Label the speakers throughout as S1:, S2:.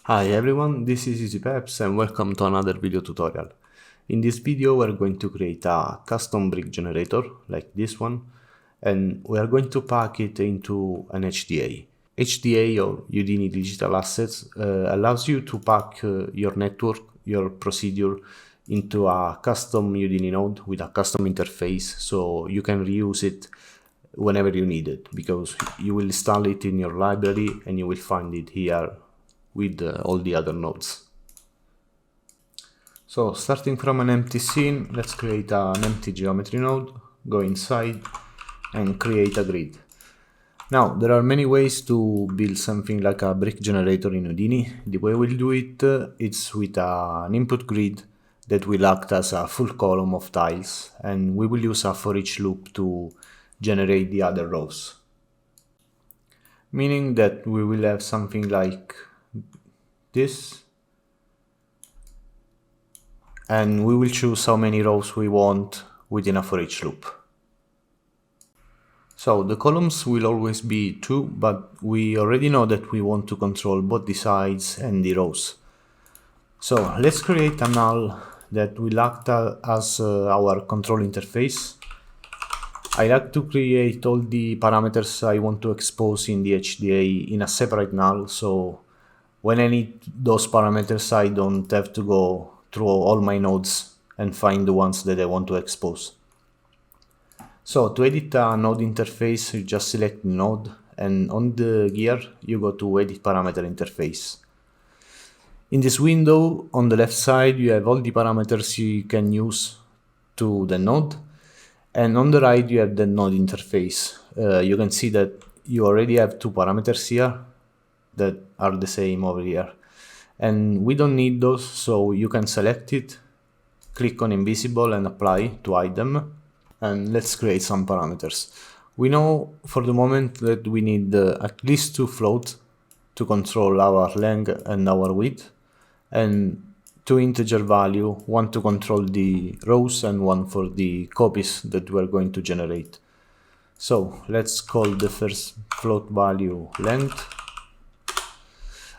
S1: Hi everyone, this is EasyPeps and welcome to another video tutorial. In this video we're going to create a custom brick generator like this one, and we are going to pack it into an HDA. HDA or Houdini Digital Assets allows you to pack your network, your procedure into a custom Houdini node with a custom interface, so you can reuse it whenever you need it, because you will install it in your library and you will find it here with all the other nodes. So starting from an empty scene, let's create an empty geometry node, go inside and create a grid. Now there are many ways to build something like a brick generator in Houdini. The way we'll do it is with an input grid that will act as a full column of tiles, and we will use a for each loop to generate the other rows. Meaning that we will have something like this, and we will choose how many rows we want within a for each loop. So the columns will always be 2, but we already know that we want to control both the sides and the rows. So let's create a null that will act as our control interface. I like to create all the parameters I want to expose in the HDA in a separate null, so when I need those parameters, I don't have to go through all my nodes and find the ones that I want to expose. So to edit a node interface, you just select the node, and on the gear you go to edit parameter interface. In this window on the left side you have all the parameters you can use to the node, and on the right you have the node interface. You can see that you already have 2 parameters here that are the same over here, and we don't need those, so you can select it, click on invisible and apply to hide them, and let's create some parameters. We know for the moment that we need at least 2 floats to control our length and our width, and 2 integer value, one to control the rows and one for the copies that we're going to generate. So let's call the first float value length.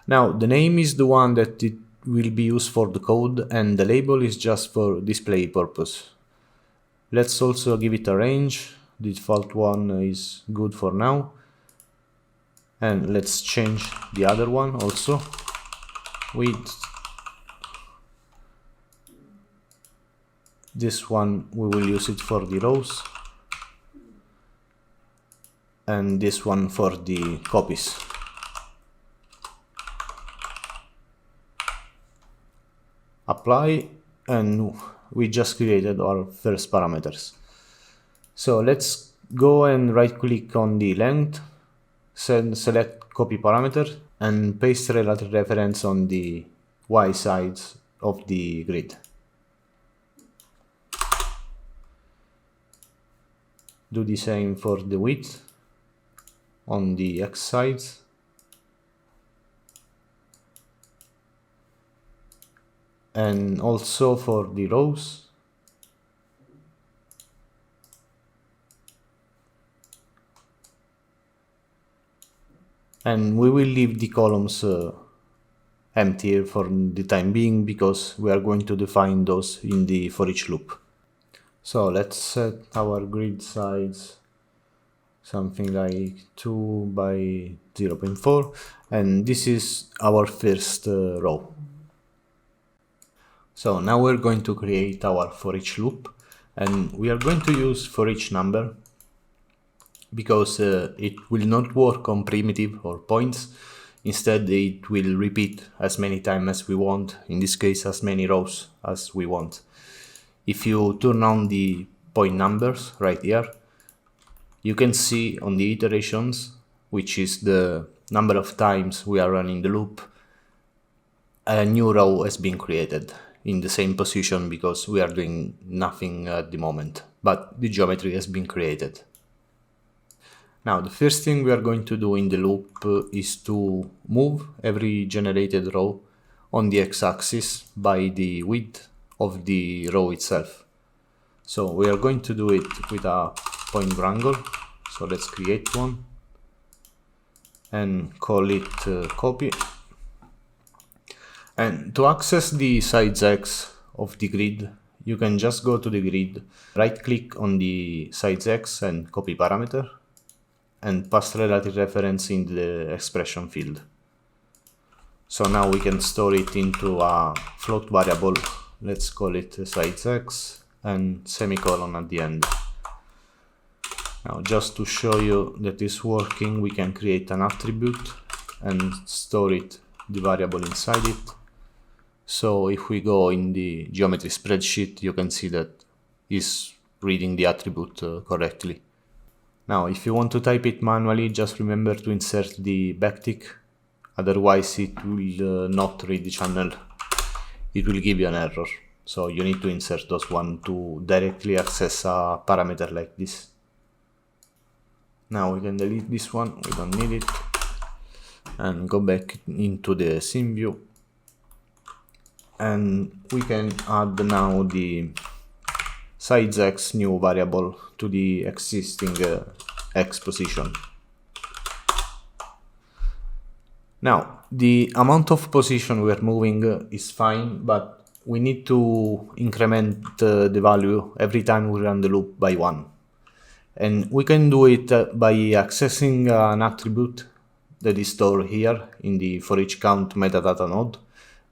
S1: Now the name is the one that it will be used for the code, and the label is just for display purpose. Let's also give it a range. The default one is good for now, and let's change the other one also. With this one we will use it for the rows, and this one for the copies. Apply, and we just created our first parameters. So let's go and right click on the length, select copy parameter and paste relative reference on the Y sides of the grid. Do the same for the width on the X sides. And also for the rows. And we will leave the columns empty for the time being, because we are going to define those in the for each loop. So let's set our grid size something like 2 by 0.4, and this is our first row. So now we're going to create our for each loop, and we are going to use for each number because it will not work on primitive or points. Instead it will repeat as many times as we want, in this case as many rows as we want. If you turn on the point numbers right here, you can see on the iterations, which is the number of times we are running the loop, a new row has been created in the same position, because we are doing nothing at the moment, but the geometry has been created. Now the first thing we are going to do in the loop is to move every generated row on the x-axis by the width of the row itself. So we are going to do it with a point wrangle, so let's create one and call it copy. And to access the size X of the grid, you can just go to the grid, right click on the size X and copy parameter, and pass relative reference in the expression field. So now we can store it into a float variable. Let's call it size X and semicolon at the end. Now, just to show you that it's working, we can create an attribute and store it, the variable inside it. So if we go in the geometry spreadsheet, you can see that it's reading the attribute correctly. Now, if you want to type it manually, just remember to insert the backtick. Otherwise, it will not read the channel. It will give you an error. So you need to insert those one to directly access a parameter like this. Now we can delete this one, we don't need it, and go back into the scene view, and we can add now the size X new variable to the existing X position. Now the amount of position we are moving is fine, but we need to increment the value every time we run the loop by 1. And we can do it by accessing an attribute that is stored here in the for each count metadata node.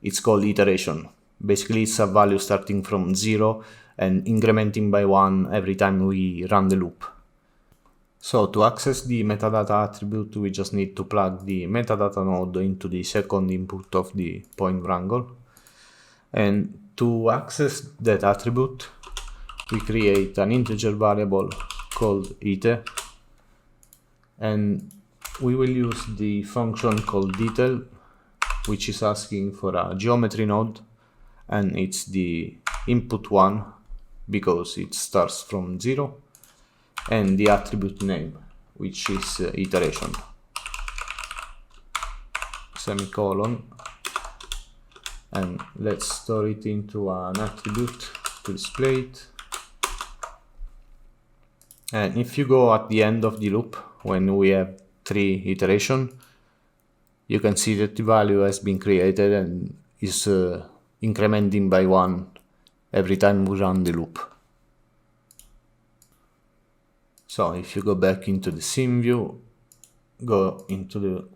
S1: It's called iteration. Basically, it's a value starting from 0 and incrementing by 1 every time we run the loop. So to access the metadata attribute, we just need to plug the metadata node into the second input of the point wrangle. And to access that attribute, we create an integer variable called ite, and we will use the function called detail, which is asking for a geometry node, and it's the input 1 because it starts from 0, and the attribute name, which is iteration, semicolon, and let's store it into an attribute to display it. And if you go at the end of the loop, when we have 3 iterations, you can see that the value has been created and is incrementing by 1 every time we run the loop. So if you go back into the scene view, go into the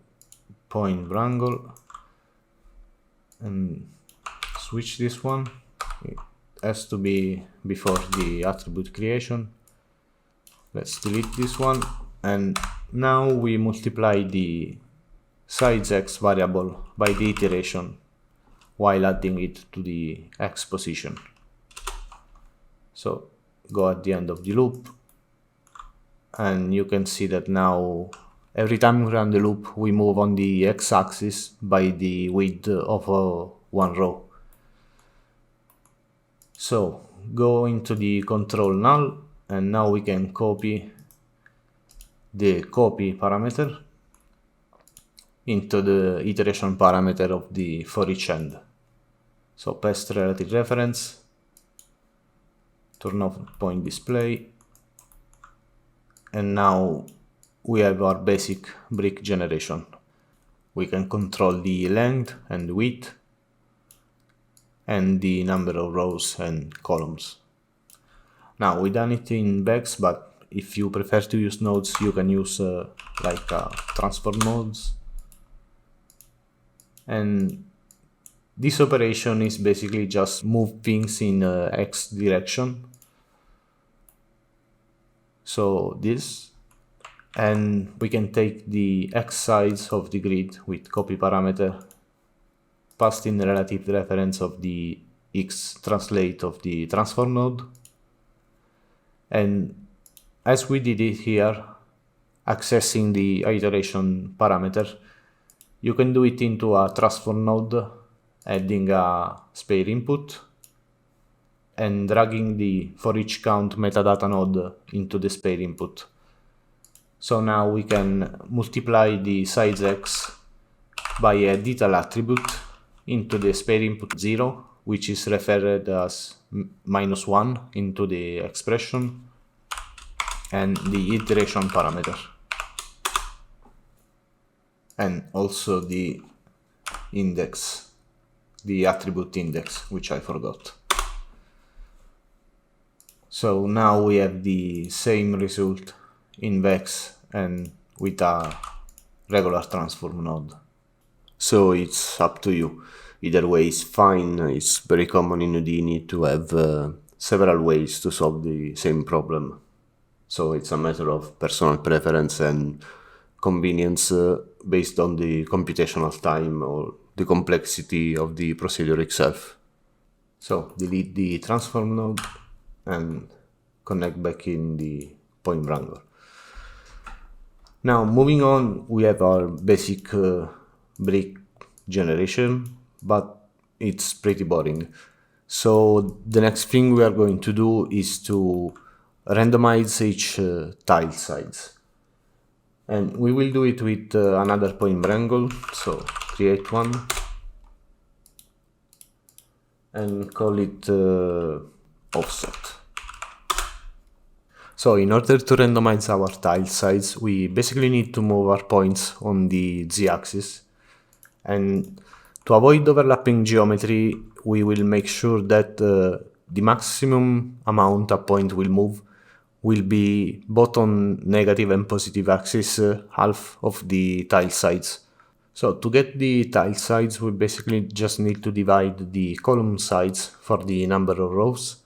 S1: point wrangle and switch this one. It has to be before the attribute creation. Let's delete this one, and now we multiply the size X variable by the iteration while adding it to the X position. So go at the end of the loop, and you can see that now every time we run the loop, we move on the X-axis by the width of one row. So go into the control null, and now we can copy the copy parameter into the iteration parameter of the for each end. So paste relative reference, turn off point display, and now we have our basic brick generation. We can control the length and width and the number of rows and columns. Now we done it in Bex, but if you prefer to use nodes, you can use transform nodes. And this operation is basically just move things in X direction. So this, and we can take the X size of the grid with copy parameter, passed in relative reference of the X translate of the transform node. And as we did it here, accessing the iteration parameter, you can do it into a transform node, adding a spare input and dragging the for each count metadata node into the spare input. So now we can multiply the size X by a detail attribute into the spare input 0, which is referred as -1 into the expression, and the iteration parameter, and also the index, the attribute index, which I forgot. So now we have the same result in Vex and with a regular transform node. So it's up to you. Either way is fine. It's very common in Houdini to have several ways to solve the same problem. So it's a matter of personal preference and convenience based on the computational time or the complexity of the procedure itself. So delete the transform node and connect back in the point wrangler. Now moving on, we have our basic brick generation, but it's pretty boring. So the next thing we are going to do is to randomize each tile size. And we will do it with another point wrangle, so create one and call it offset. So in order to randomize our tile size, we basically need to move our points on the z-axis. And to avoid overlapping geometry, we will make sure that the maximum amount a point will move will be both on negative and positive axis, half of the tile size. So to get the tile size, we basically just need to divide the column size for the number of rows.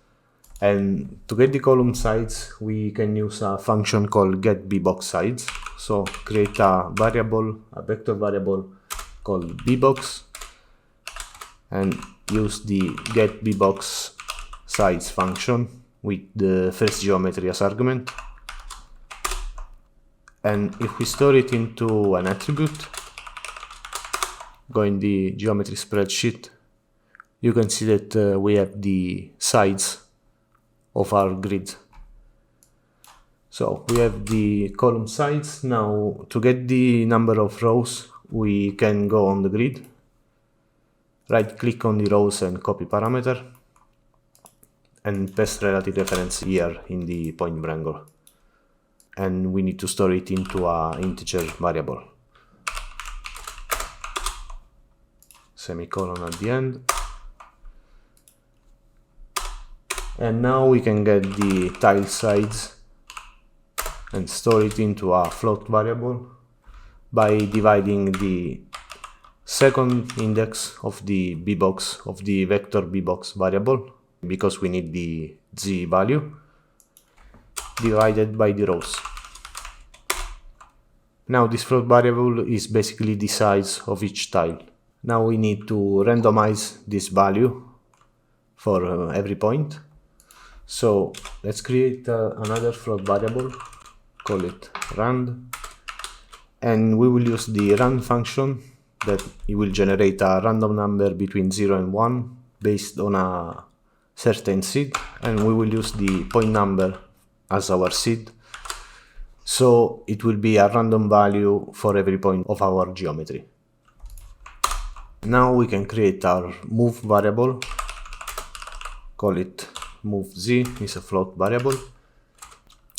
S1: And to get the column size, we can use a function called getBboxSize. So create a variable, a vector variable called bbox, and use the getBboxSize function with the first geometry as argument. And if we store it into an attribute, go in the geometry spreadsheet, you can see that we have the size of our grid. So we have the column size. Now to get the number of rows, we can go on the grid, right click on the rows and copy parameter, and paste relative reference here in the point wrangle. And we need to store it into an integer variable. Semicolon at the end. And now we can get the tile size and store it into a float variable by dividing the second index of the bbox, of the vector bbox variable, because we need the z value, divided by the rows. Now this float variable is basically the size of each tile. Now we need to randomize this value for every point. So let's create another float variable, call it rand, and we will use the rand function that it will generate a random number between 0 and 1 based on a certain seed, and we will use the point number as our seed. So it will be a random value for every point of our geometry. Now we can create our move variable, call it move z, is a float variable,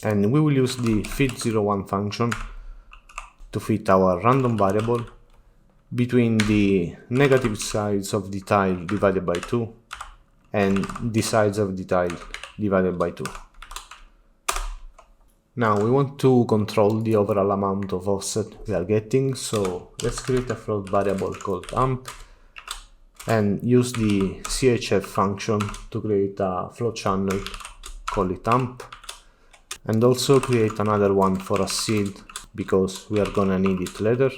S1: and we will use the fit01 function to fit our random variable between the negative sides of the tile divided by 2 and the sides of the tile divided by 2. Now we want to control the overall amount of offset we are getting, so let's create a float variable called amp and use the chf function to create a float channel, call it amp, and also create another one for a seed because we are gonna need it later.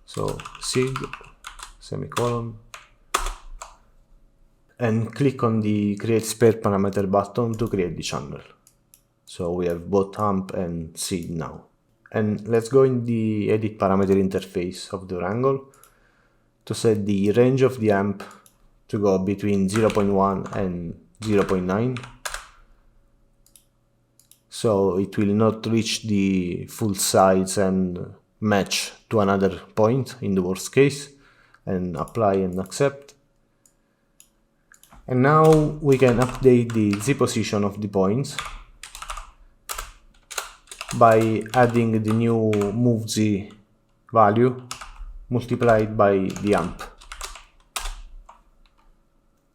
S1: So seed, semicolon, and click on the create spare parameter button to create the channel. So we have both amp and seed now. And let's go in the edit parameter interface of the wrangle to set the range of the amp to go between 0.1 and 0.9. So it will not reach the full size and match to another point in the worst case, and apply and accept. And now we can update the z position of the points by adding the new move z value multiplied by the amp.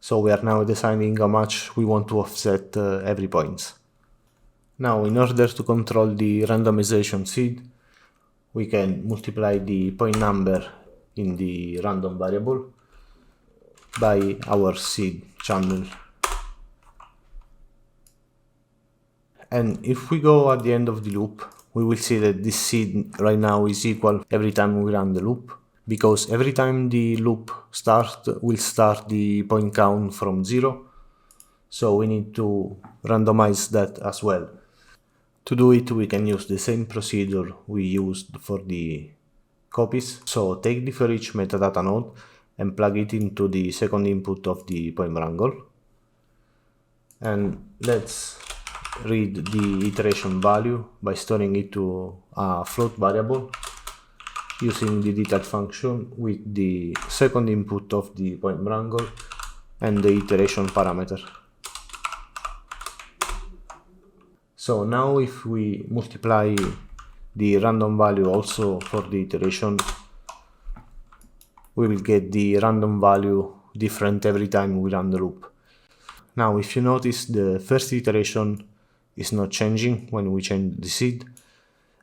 S1: So we are now deciding how much we want to offset every point. Now, in order to control the randomization seed, we can multiply the point number in the random variable by our seed channel. And if we go at the end of the loop, we will see that this seed right now is equal every time we run the loop, because every time the loop starts, we'll start the point count from 0. So we need to randomize that as well. To do it, we can use the same procedure we used for the copies. So take the for each metadata node and plug it into the second input of the point wrangle. And let's read the iteration value by storing it to a float variable using the detail function with the second input of the point wrangle and the iteration parameter. So now if we multiply the random value also for the iteration, we will get the random value different every time we run the loop. Now if you notice, the first iteration is not changing when we change the seed,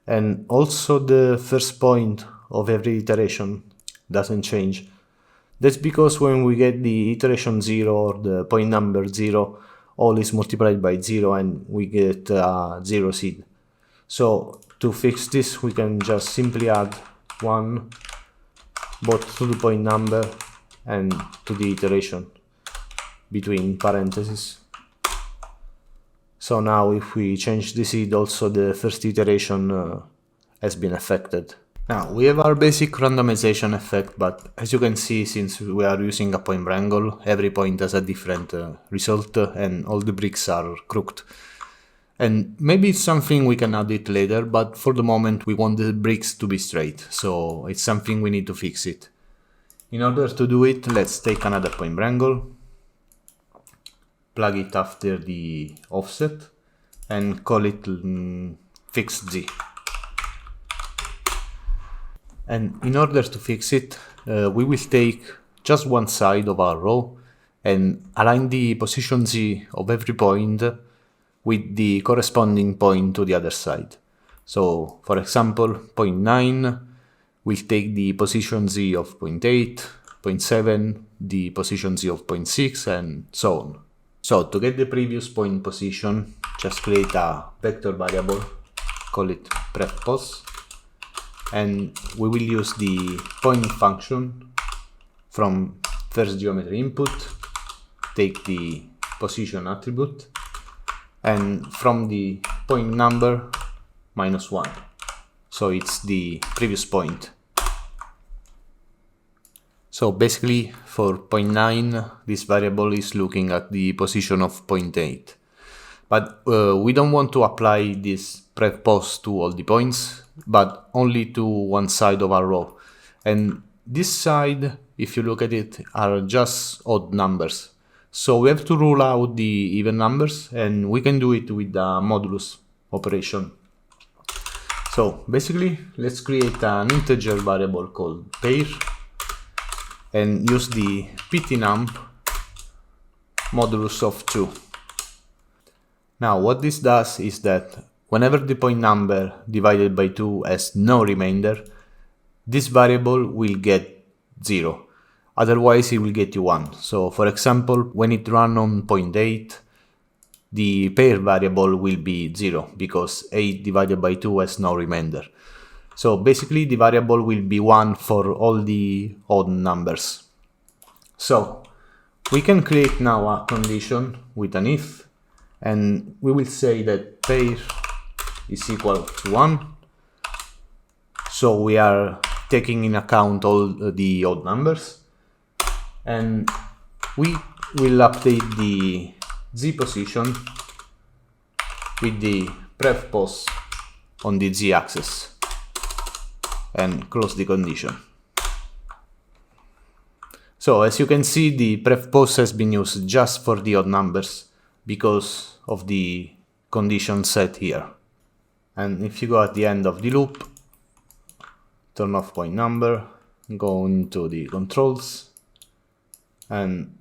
S1: and also the first point of every iteration doesn't change. That's because when we get the iteration 0 or the point number 0, all is multiplied by 0 and we get 0 seed. So to fix this, we can just simply add 1 both to the point number and to the iteration between parentheses. So now if we change the seed, also the first iteration has been affected. Now we have our basic randomization effect, but as you can see, since we are using a point wrangle, every point has a different result and all the bricks are crooked. And maybe it's something we can add it later, but for the moment we want the bricks to be straight, so it's something we need to fix it. In order to do it, let's take another point wrangle, plug it after the offset, and call it fixed z. And in order to fix it, we will take just one side of our row and align the position z of every point with the corresponding point to the other side. So, for example, point 9 will take the position z of point 8, point 7, the position z of point 6, and so on. So, to get the previous point position, just create a vector variable, call it prefpos, and we will use the point function from first geometry input, take the position attribute, and from the point number -1. So it's the previous point. So basically for point 9, this variable is looking at the position of point 8. But we don't want to apply this prefpos to all the points, but only to one side of our row. And this side, if you look at it, are just odd numbers. So we have to rule out the even numbers, and we can do it with the modulus operation. So basically, let's create an integer variable called pair and use the ptnump modulus of 2. Now what this does is that whenever the point number divided by 2 has no remainder, this variable will get 0. Otherwise it will get you 1. So for example, when it runs on point 8, the pair variable will be 0 because 8 divided by 2 has no remainder. So basically the variable will be 1 for all the odd numbers. So we can create now a condition with an if, and we will say that pair is equal to 1. So we are taking in account all the odd numbers, and we will update the z position with the prefpos on the z-axis and close the condition. So as you can see, the prefpos has been used just for the odd numbers because of the condition set here. And if you go at the end of the loop, turn off point number, go into the controls and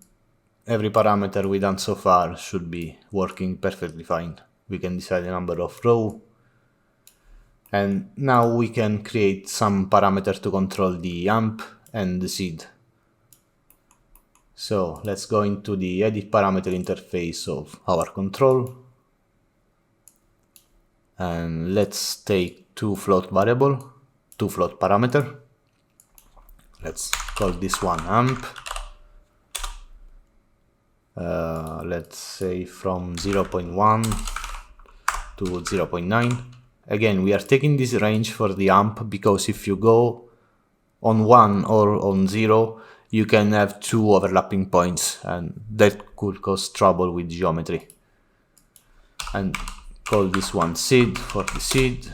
S1: every parameter we done so far should be working perfectly fine. We can decide the number of row, and now we can create some parameter to control the amp and the seed. So let's go into the edit parameter interface of our control, and let's take two float parameter. Let's call this one amp. Let's say from 0.1 to 0.9. Again, we are taking this range for the amp because if you go on 1 or on 0, you can have two overlapping points, and that could cause trouble with geometry. And call this one seed for the seed.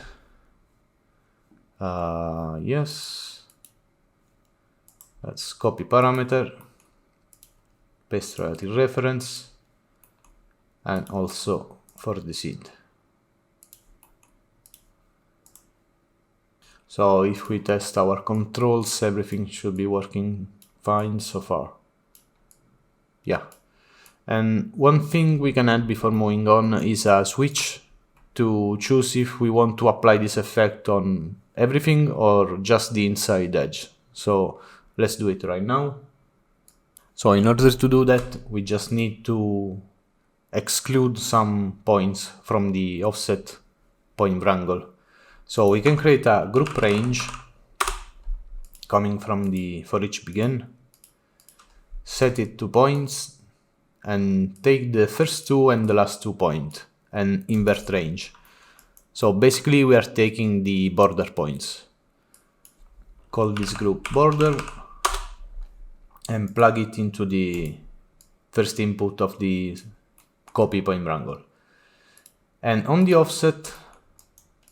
S1: Yes. Let's copy parameter, paste relative reference, and also for the seed. So if we test our controls, everything should be working fine so far. Yeah. And one thing we can add before moving on is a switch to choose if we want to apply this effect on everything or just the inside edge. So let's do it right now. So in order to do that, we just need to exclude some points from the offset point wrangle. So we can create a group range coming from the for each begin, set it to points, and take the first two and the last 2 points and invert range. So basically we are taking the border points. Call this group border and plug it into the first input of the copy point wrangle. And on the offset,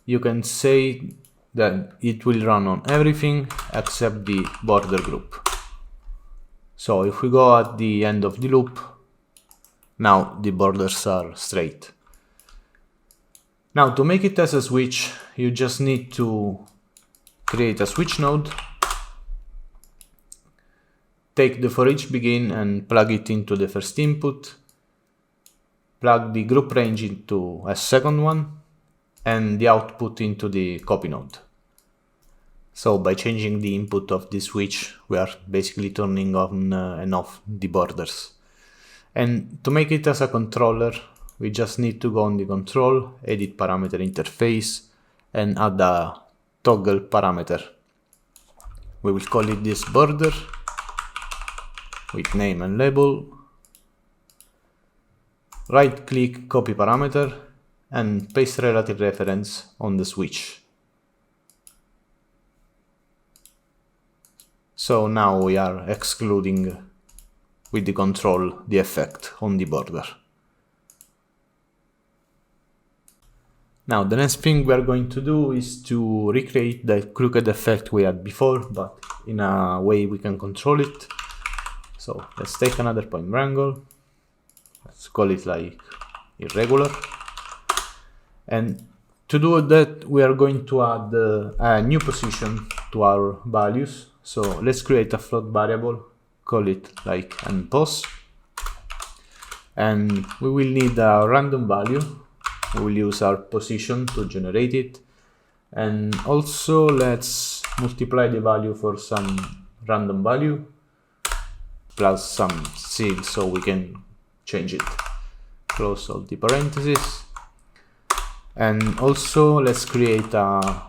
S1: you can say that it will run on everything except the border group. So if we go at the end of the loop, now the borders are straight. Now to make it as a switch, you just need to create a switch node, take the for each begin and plug it into the first input, plug the group range into a second one, and the output into the copy node. So by changing the input of the switch, we are basically turning on and off the borders. And to make it as a controller, we just need to go on the control, edit parameter interface, and add a toggle parameter. We will call it this border with name and label. Right click, copy parameter, and paste relative reference on the switch. So now we are excluding with the control the effect on the border. Now the next thing we are going to do is to recreate the crooked effect we had before, but in a way we can control it. So let's take another point wrangle. Let's call it like irregular. And to do that, we are going to add a new position to our values. So let's create a float variable, call it like npos. And we will need a random value. We will use our position to generate it. And also let's multiply the value for some random value plus some seed so we can change it. Close all the parentheses. And also let's create a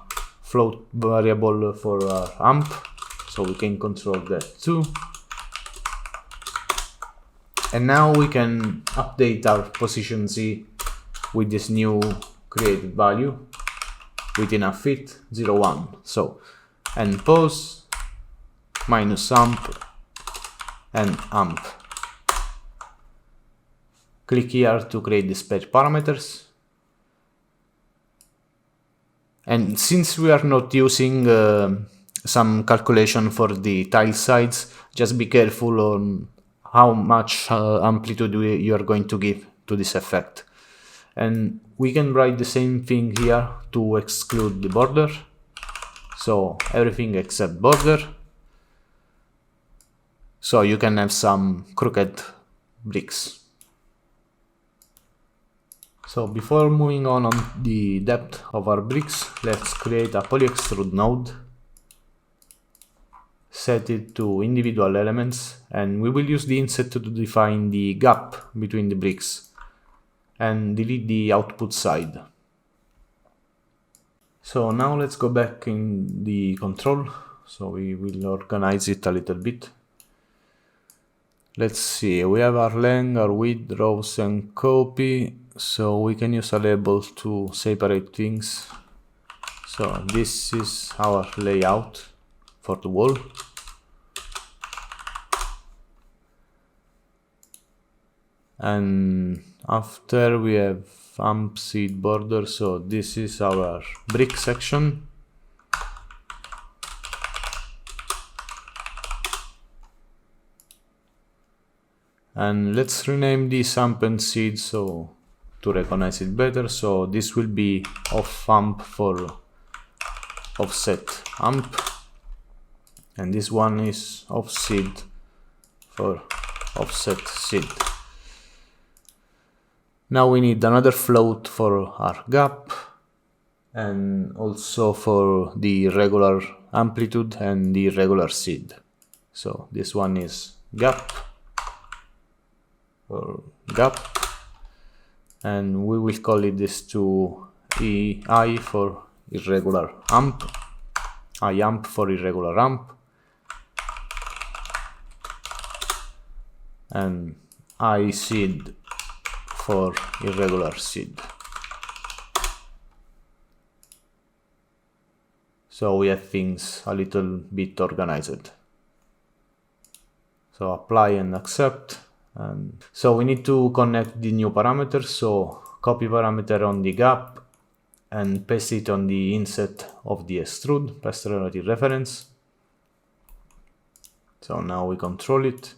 S1: float variable for our amp so we can control that too. And now we can update our position Z with this new created value within a fit 01. So npos minus amp and amp. Click here to create the spare parameters. And since we are not using some calculation for the tile sides, just be careful on how much amplitude you are going to give to this effect. And we can write the same thing here to exclude the border. So everything except border. So you can have some crooked bricks. So before moving on the depth of our bricks, let's create a polyextrude node, set it to individual elements, and we will use the inset to define the gap between the bricks and delete the output side. So now let's go back in the control, so we will organize it a little bit. Let's see, we have our length, our width, rows and copy, so we can use a label to separate things. So this is our layout for the wall. And after we have amp seed border, so this is our brick section. And let's rename this amp and seed so to recognize it better. So this will be off amp for offset amp, and this one is off seed for offset seed. Now we need another float for our gap and also for the regular amplitude and the regular seed. So this one is gap or gap, and we will call it this to I for irregular amp, I amp for irregular amp, and I seed for irregular seed. So we have things a little bit organized. So apply and accept. And so we need to connect the new parameter, so copy parameter on the gap and paste it on the inset of the extrude, paste relative reference. So now we control it,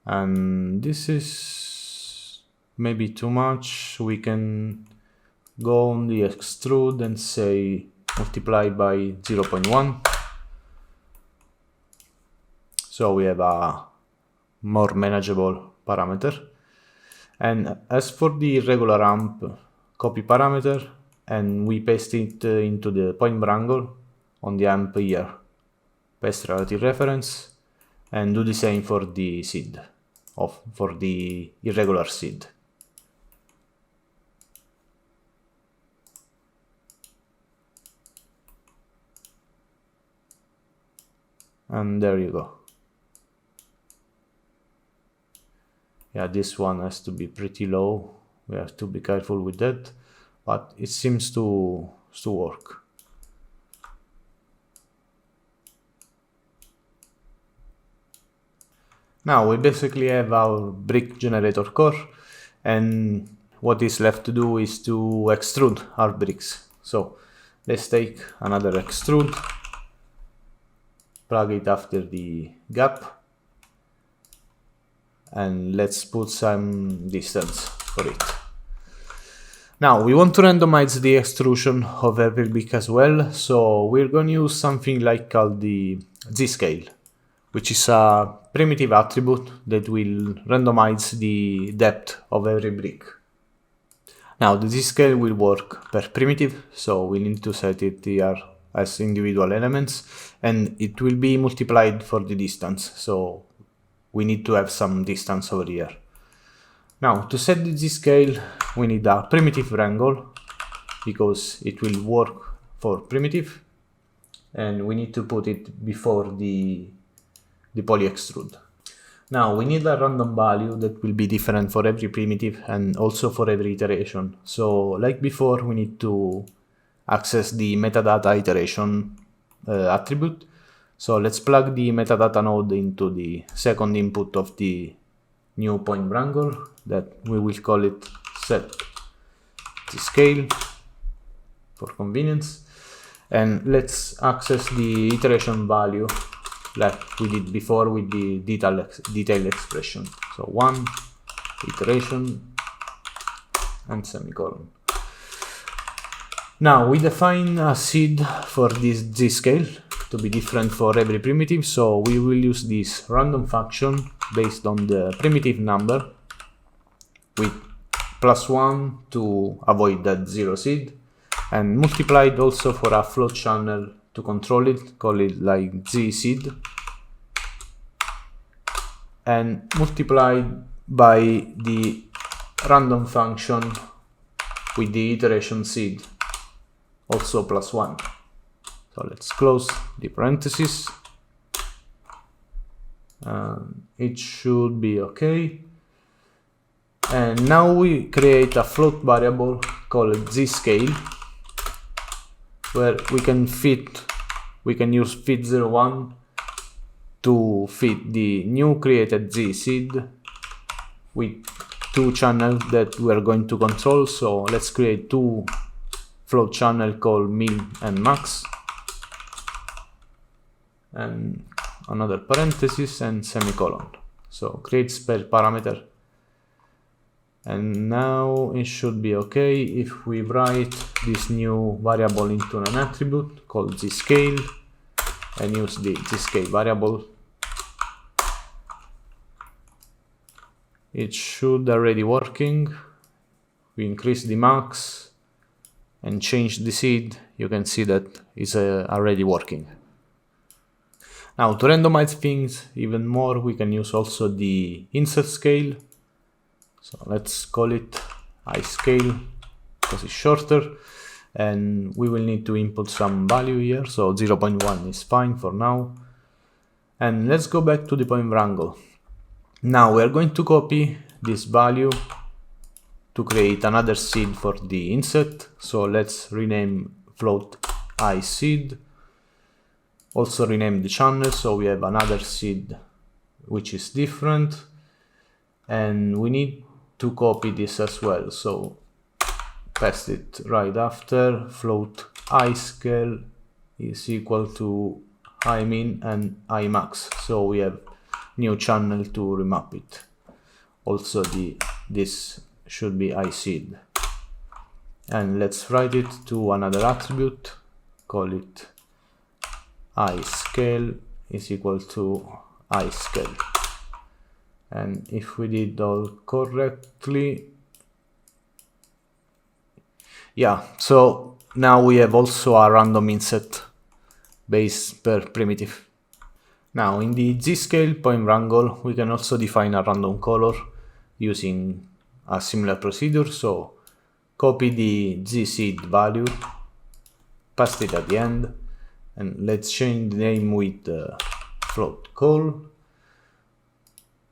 S1: and this is maybe too much. We can go on the extrude and say multiply by 0.1. So we have a more manageable parameter. And as for the regular amp, copy parameter and we paste it into the point wrangle on the amp here. Paste relative reference and do the same for the seed, for the irregular seed. And there you go. Yeah, this one has to be pretty low. We have to be careful with that, but it seems to work. Now we basically have our brick generator core, and what is left to do is to extrude our bricks. So let's take another extrude, plug it after the gap, and let's put some distance for it. Now we want to randomize the extrusion of every brick as well, so we're going to use something like called the z-scale, which is a primitive attribute that will randomize the depth of every brick. Now the z-scale will work per primitive, so we need to set it here as individual elements, and it will be multiplied for the distance, so we need to have some distance over here. Now to set the z-scale we need a primitive wrangle, because it will work for primitive, and we need to put it before the poly extrude. Now we need a random value that will be different for every primitive and also for every iteration. So like before, we need to access the metadata iteration attribute. So let's plug the metadata node into the second input of the new point wrangle, that we will call it set z-scale for convenience, and let's access the iteration value like we did before with the detailed expression. So one iteration and semicolon. Now we define a seed for this z-scale, to be different for every primitive, so we will use this random function based on the primitive number with +1 to avoid that 0 seed, and multiplied also for a float channel to control it, call it like z seed, and multiplied by the random function with the iteration seed, also +1. So let's close the parentheses. It should be okay. And now we create a float variable called z-scale, where we can use fit01 to fit the new created z seed with two channels that we are going to control. So let's create two float channels called min and max, and another parenthesis and semicolon. So create spell parameter. And now it should be okay if we write this new variable into an attribute called z-scale and use the z-scale variable. It should already working. We increase the max and change the seed. You can see that it's already working. Now to randomize things even more, we can use also the insert scale. So let's call it iScale because it's shorter, and we will need to input some value here, so 0.1 is fine for now. And let's go back to the point wrangle. Now we are going to copy this value to create another seed for the insert, so let's rename float iSeed. Also rename the channel so we have another seed which is different, and we need to copy this as well, so paste it right after. Float iScale is equal to imin and imax, so we have new channel to remap it. Also this should be iSeed, and let's write it to another attribute, call it iScale is equal to iScale. And if we did all correctly, yeah, so now we have also a random insert base per primitive. Now in the z-scale point wrangle, we can also define a random color using a similar procedure. So copy the z-seed value, paste it at the end, and let's change the name with float call.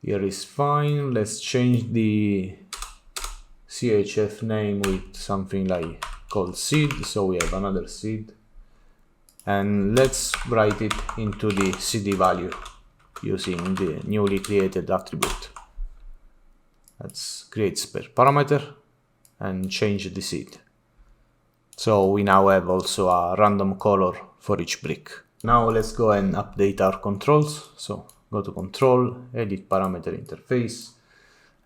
S1: Here is fine. Let's change the CHF name with something like called seed, so we have another seed. And let's write it into the CD value using the newly created attribute. Let's create spare parameter and change the seed. So we now have also a random color for each brick. Now let's go and update our controls. So go to control, edit parameter interface,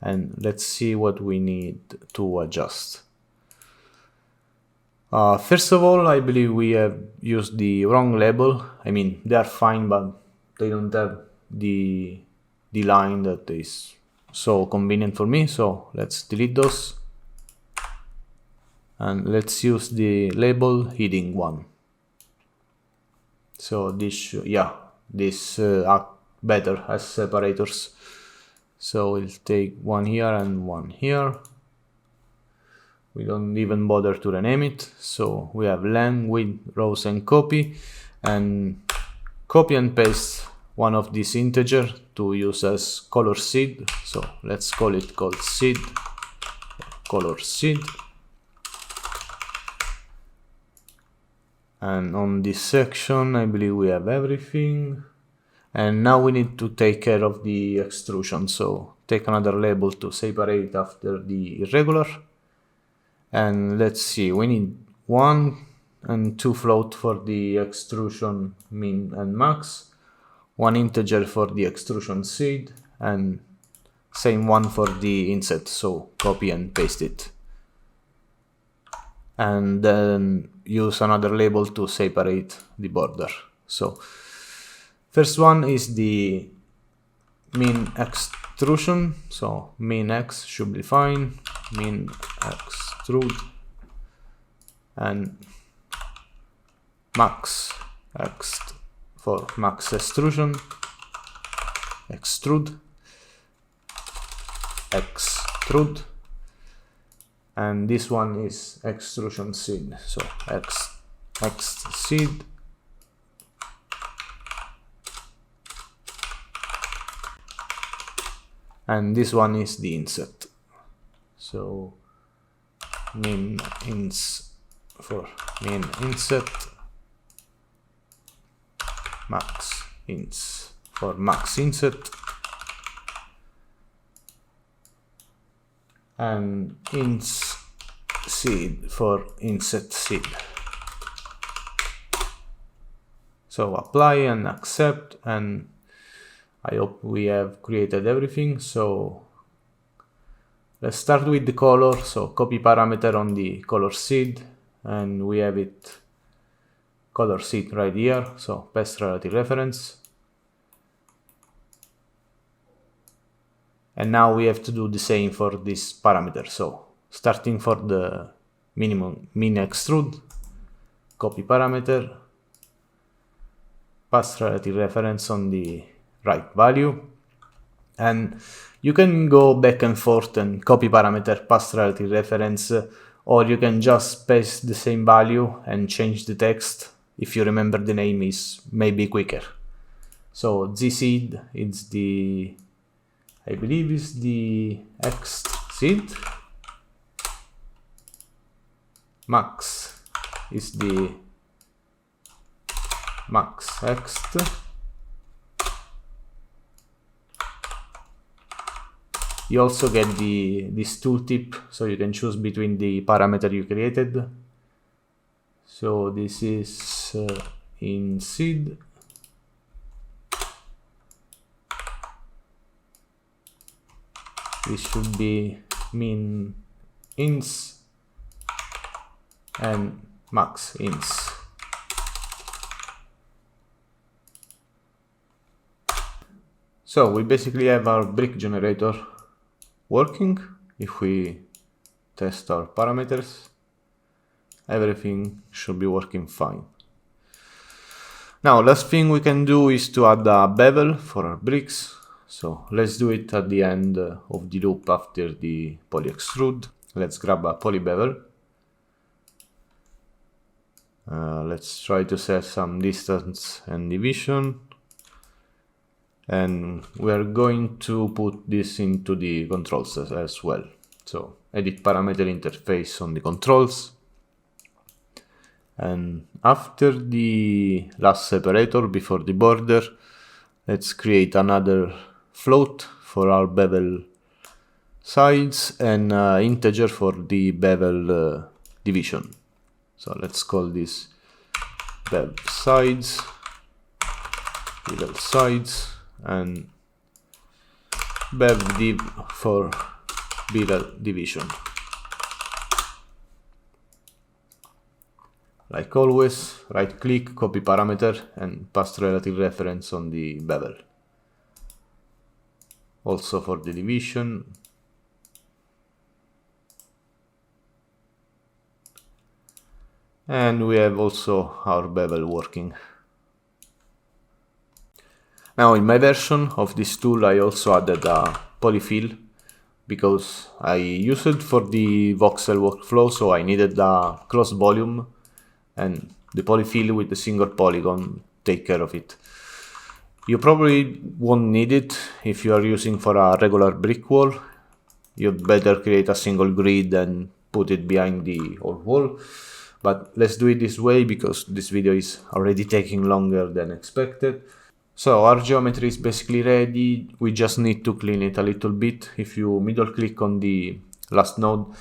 S1: and let's see what we need to adjust. First of all, I believe we have used the wrong label. I mean, they are fine, but they don't have the line that is so convenient for me. So let's delete those. And let's use the label heading 1. So this, this act better as separators. So we'll take one here and one here. We don't even bother to rename it. So we have len, width, rows, and copy and paste one of these integer to use as color seed. So let's call it called seed, color seed. And on this section, I believe we have everything. And now we need to take care of the extrusion. So take another label to separate after the irregular. And let's see, we need 1 and 2 float for the extrusion min and max, 1 integer for the extrusion seed, and same one for the insert. So copy and paste it. And then use another label to separate the border. So first one is the min extrusion. So min x should be fine, min extrude, and max ext for max extrusion, extrude, and this one is extrusion seed. So ext seed, and this one is the inset. So min ins for min inset, max ins for max inset, and ins seed for inset seed. So apply and accept, and I hope we have created everything. So let's start with the color. So copy parameter on the color seed, and we have it color seed right here. So paste relative reference. And now we have to do the same for this parameter. So starting for the minimum min extrude, copy parameter, pass relative reference on the right value, and you can go back and forth and copy parameter, pass relative reference, or you can just paste the same value and change the text. If you remember the name, is maybe quicker. So z seed is the, I believe is the ext seed, max is the max ext, you also get this tooltip, so you can choose between the parameter you created. So this is in seed, this should be min ins and max ins. So we basically have our brick generator working. If we test our parameters, everything should be working fine. Now, last thing we can do is to add a bevel for our bricks. So let's do it at the end of the loop after the poly extrude. Let's grab a poly bevel. Let's try to set some distance and division. And we're going to put this into the controls as well. So edit parameter interface on the controls. And after the last separator before the border, let's create another float for our bevel sides and integer for the bevel division. So let's call this bevel sides, and bev div for bevel division. Like always, right click, copy parameter, and paste relative reference on the bevel. Also for the division. And we have also our bevel working. Now in my version of this tool I also added a polyfill because I used it for the voxel workflow, so I needed a closed volume, and the polyfill with the single polygon take care of it. You probably won't need it if you are using for a regular brick wall. You'd better create a single grid and put it behind the whole wall. But let's do it this way because this video is already taking longer than expected. So our geometry is basically ready. We just need to clean it a little bit. If you middle click on the last node,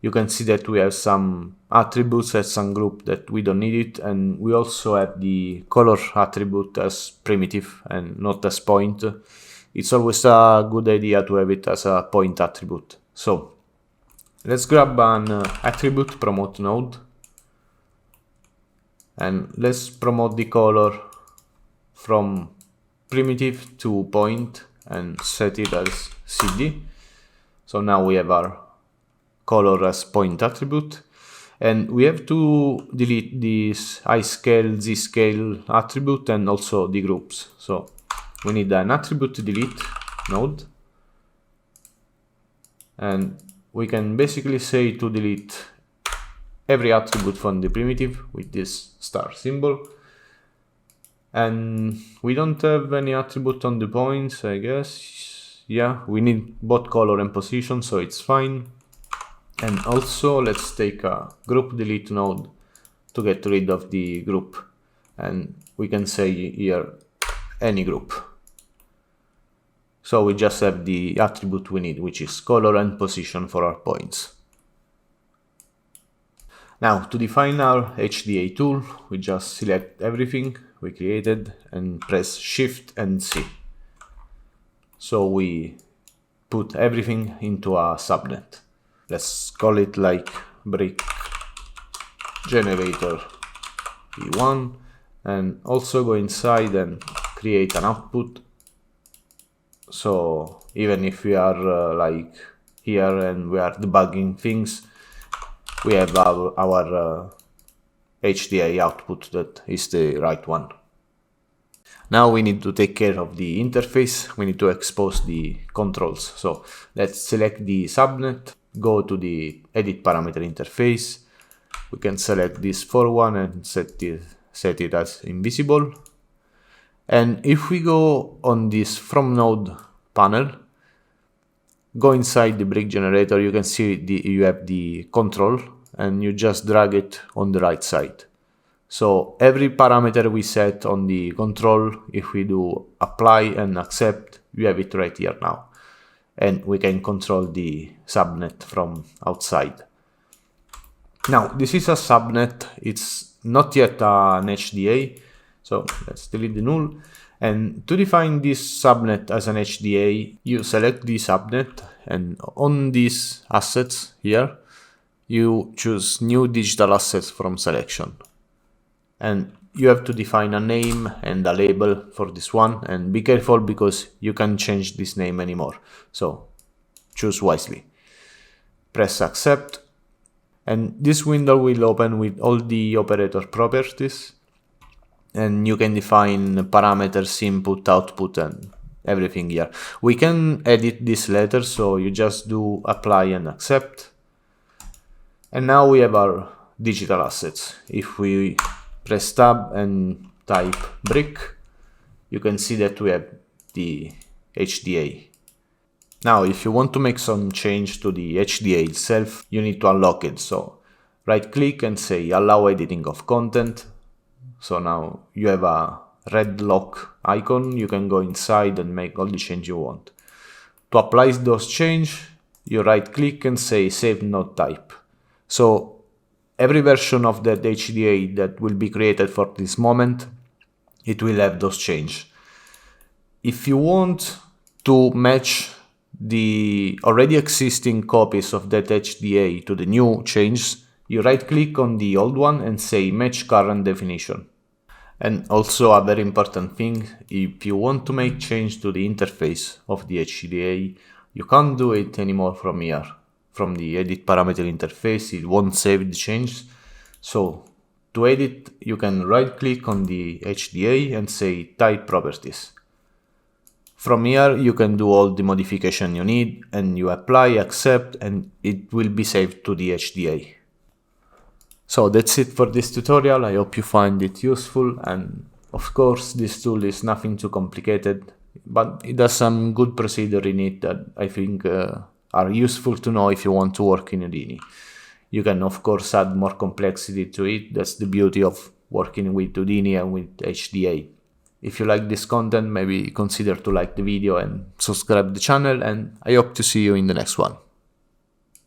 S1: you can see that we have some attributes as some group that we don't need it, and we also have the color attribute as primitive and not as point. It's always a good idea to have it as a point attribute. So let's grab an attribute promote node, and let's promote the color from primitive to point and set it as CD. So now we have our color as point attribute, and we have to delete this I scale, Z scale attribute and also the groups. So we need an attribute delete node, and we can basically say to delete every attribute from the primitive with this star symbol. And we don't have any attribute on the points, I guess. Yeah, we need both color and position, so it's fine. And also let's take a group delete node to get rid of the group, and we can say here any group. So we just have the attribute we need, which is color and position for our points. Now to define our HDA tool, we just select everything we created and press Shift and C. So we put everything into a subnet. Let's call it like brick generator P1, and also go inside and create an output. So even if we are like here and we are debugging things, we have our HDA output that is the right one. Now we need to take care of the interface. We need to expose the controls. So let's select the subnet, go to the edit parameter interface. We can select this for one and set it as invisible. And if we go on this from node panel, go inside the brick generator, you can see you have the control, and you just drag it on the right side. So every parameter we set on the control, if we do apply and accept, we have it right here now. And we can control the subnet from outside. Now this is a subnet, it's not yet an HDA, so let's delete the null. And to define this subnet as an HDA, you select the subnet, and on these assets here, you choose new digital assets from selection. And you have to define a name and a label for this one, and be careful because you can't change this name anymore. So choose wisely. Press accept, and this window will open with all the operator properties. And you can define parameters, input, output, and everything here. We can edit this later, so you just do apply and accept. And now we have our digital assets. If we press tab and type brick, you can see that we have the HDA. Now, if you want to make some change to the HDA itself, you need to unlock it. So right click and say allow editing of content. So now you have a red lock icon. You can go inside and make all the change you want. To apply those change, you right click and say save node type. So every version of that HDA that will be created for this moment, it will have those change. If you want to match the already existing copies of that HDA to the new changes, you right click on the old one and say match current definition. And also a very important thing, if you want to make change to the interface of the HDA, you can't do it anymore from here. From the edit parameter interface, it won't save the change. So to edit, you can right click on the HDA and say type properties. From here, you can do all the modification you need, and you apply, accept, and it will be saved to the HDA. So that's it for this tutorial. I hope you find it useful, and of course this tool is nothing too complicated, but it has some good procedure in it that I think are useful to know if you want to work in Houdini. You can of course add more complexity to it. That's the beauty of working with Houdini and with HDA. If you like this content, maybe consider to like the video and subscribe the channel, and I hope to see you in the next one.